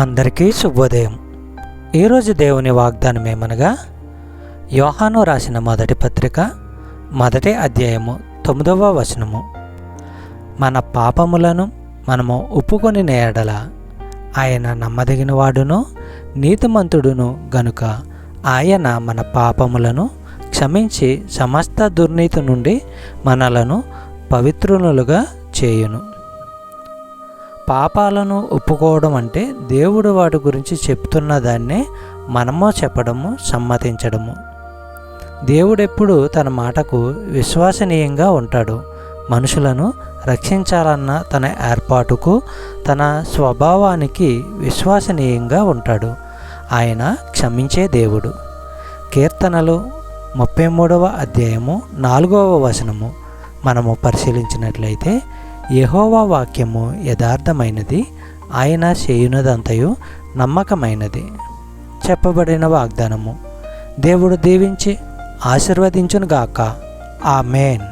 అందరికీ శుభోదయం. ఈరోజు దేవుని వాగ్దానం ఏమనగా, యోహాను రాసిన మొదటి పత్రిక 1వ అధ్యాయము 9వ వచనము. మన పాపములను మనము ఒప్పుకొని ఎడల ఆయన నమ్మదగిన వాడును నీతిమంతుడును గనుక ఆయన మన పాపములను క్షమించి సమస్త దుర్నీతి నుండి మనలను పవిత్రులుగా చేయును. పాపాలను ఒప్పుకోవడం అంటే దేవుడు వాటి గురించి చెప్తున్న దాన్నే మనము చెప్పడము, సమ్మతించడము. దేవుడెప్పుడు తన మాటకు విశ్వసనీయంగా ఉంటాడు. మనుషులను రక్షించాలన్న తన ఏర్పాటుకు, తన స్వభావానికి విశ్వసనీయంగా ఉంటాడు. ఆయన క్షమించే దేవుడు. కీర్తనలు 33వ అధ్యాయము 4వ వచనము మనము పరిశీలించినట్లయితే, యెహోవా వాక్యము యథార్థమైనది, ఆయన చేయునదంతయు నమ్మకమైనది. చెప్పబడిన వాగ్దానము దేవుడు దీవించి ఆశీర్వదించునుగాక. ఆమేన్.